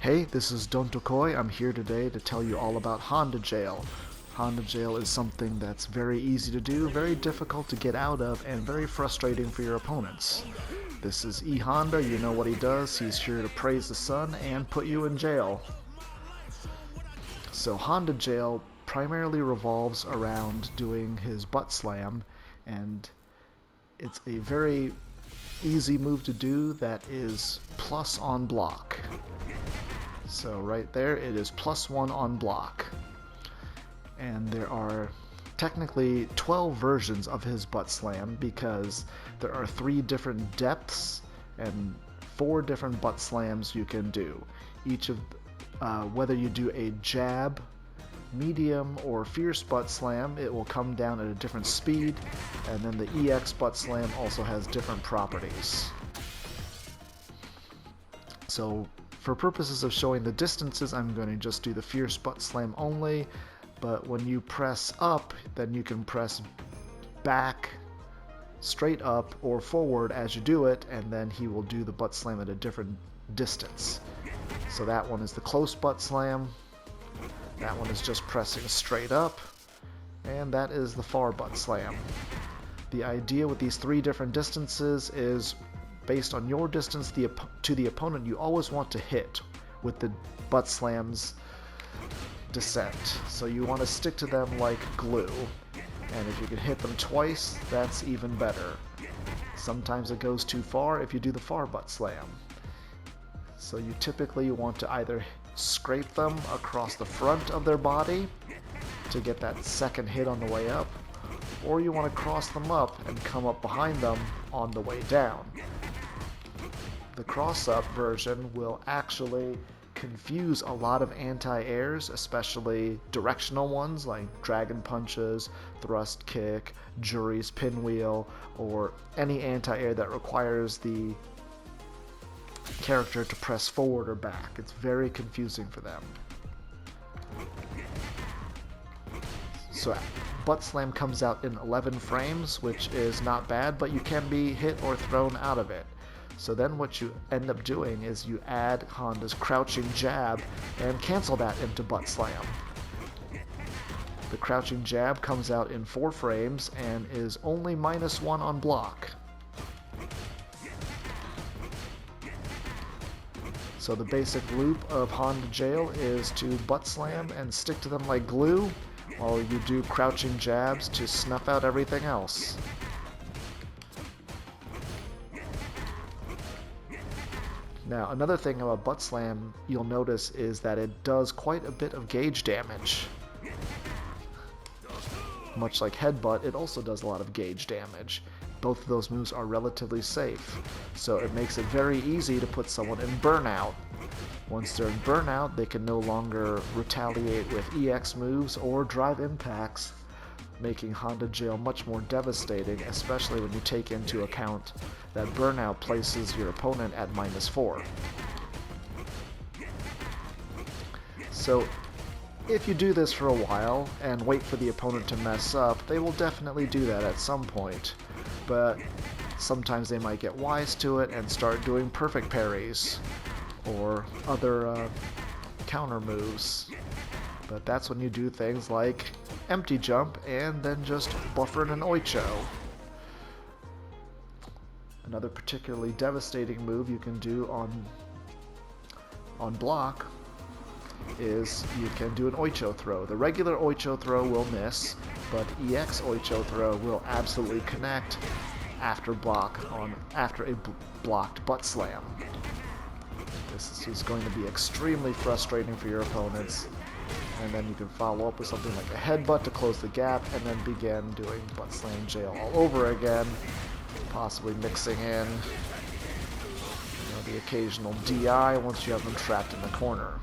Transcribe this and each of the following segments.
Hey, this is Dontokoi. I'm here today to tell you all about Honda Jail. Honda Jail is something that's very easy to do, very difficult to get out of, and very frustrating for your opponents. This is E Honda, you know what he does. He's here to praise the sun and put you in jail. So Honda Jail primarily revolves around doing his Buttslam, and it's a very easy move to do that is plus on block. So right there it is +1 on block. And there are technically 12 versions of his Buttslam because there are 3 different depths and 4 different Buttslams you can do. Each of whether you do a jab, medium, or fierce Buttslam, it will come down at a different speed, and then the EX Buttslam also has different properties. So for purposes of showing the distances, I'm going to just do the fierce Buttslam only, but when you press up, then you can press back, straight up, or forward as you do it, and then he will do the Buttslam at a different distance. So that one is the close Buttslam, that one is just pressing straight up, and that is the far Buttslam. The idea with these 3 different distances is based on your distance to the opponent. You always want to hit with the Buttslam's descent. So you want to stick to them like glue. And if you can hit them twice, that's even better. Sometimes it goes too far if you do the far Buttslam. So you typically want to either scrape them across the front of their body to get that second hit on the way up, or you want to cross them up and come up behind them on the way down. The cross-up version will actually confuse a lot of anti-airs, especially directional ones like dragon punches, thrust kick, jury's pinwheel, or any anti-air that requires the character to press forward or back. It's very confusing for them. So Buttslam comes out in 11 frames, which is not bad, but you can be hit or thrown out of it. So then what you end up doing is you add Honda's crouching jab and cancel that into Buttslam. The crouching jab comes out in 4 frames and is only -1 on block. So the basic loop of Honda Jail is to Buttslam and stick to them like glue, while you do crouching jabs to snuff out everything else. Now, another thing about Buttslam you'll notice is that it does quite a bit of gauge damage. Much like Headbutt, it also does a lot of gauge damage. Both of those moves are relatively safe, so it makes it very easy to put someone in burnout. Once they're in burnout, they can no longer retaliate with EX moves or drive impacts, making Honda Jail much more devastating, especially when you take into account that burnout places your opponent at -4. So if you do this for a while and wait for the opponent to mess up, they will definitely do that at some point, but sometimes they might get wise to it and start doing perfect parries or other counter moves. But that's when you do things like empty jump and then just buffer in an oicho. Another particularly devastating move you can do on block is you can do an oicho throw. The regular oicho throw will miss, but EX oicho throw will absolutely connect after a blocked Buttslam. This is going to be extremely frustrating for your opponents. And then you can follow up with something like a headbutt to close the gap, and then begin doing Buttslam Jail all over again, possibly mixing in the occasional DI once you have them trapped in the corner.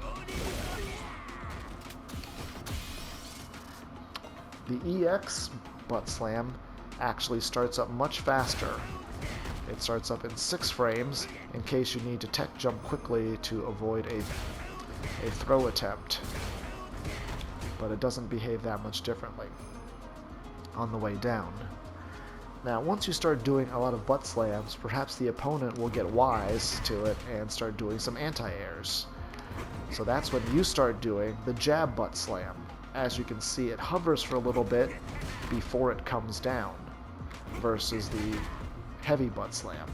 The EX Buttslam actually starts up much faster. It starts up in 6 frames in case you need to tech jump quickly to avoid a throw attempt. But it doesn't behave that much differently on the way down. Now, once you start doing a lot of Buttslams, perhaps the opponent will get wise to it and start doing some anti-airs. So that's when you start doing the jab butt slam. As you can see, it hovers for a little bit before it comes down versus the heavy butt slam.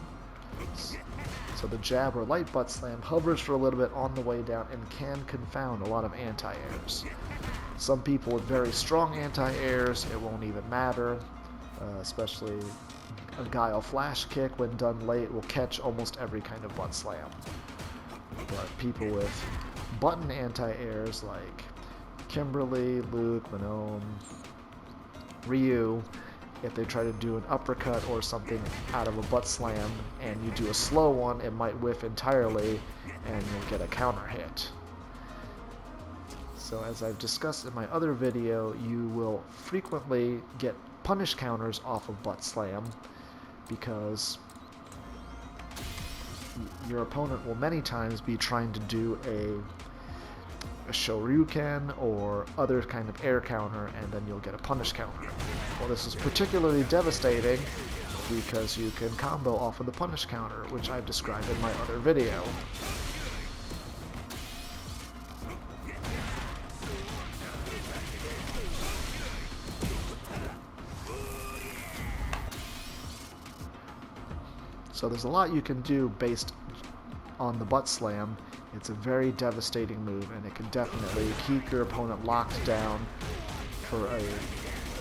So the jab or light butt slam hovers for a little bit on the way down and can confound a lot of anti-airs. Some people with very strong anti-airs, it won't even matter, especially a guile flash kick when done late will catch almost every kind of butt slam. But people with button anti-airs like Kimberly, Luke, Manon, Ryu, if they try to do an uppercut or something out of a butt slam and you do a slow one, it might whiff entirely and you'll get a counter hit. So as I've discussed in my other video, you will frequently get punish counters off of butt slam because your opponent will many times be trying to do a Shoryuken or other kind of air counter, and then you'll get a punish counter. Well, this is particularly devastating because you can combo off of the punish counter, which I've described in my other video. So there's a lot you can do based on the butt slam. It's a very devastating move, and it can definitely keep your opponent locked down for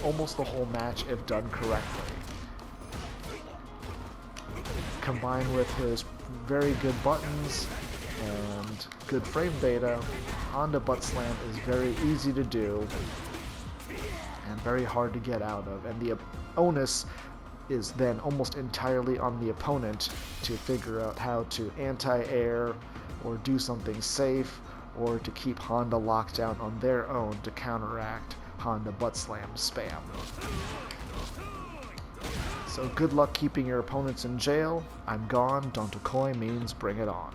almost the whole match if done correctly. Combined with his very good buttons and good frame data, Honda butt slam is very easy to do and very hard to get out of, and the onus is then almost entirely on the opponent to figure out how to anti-air or do something safe or to keep Honda locked down on their own to counteract Honda butt slam spam. So good luck keeping your opponents in jail. I'm gone. Dontokoi means bring it on.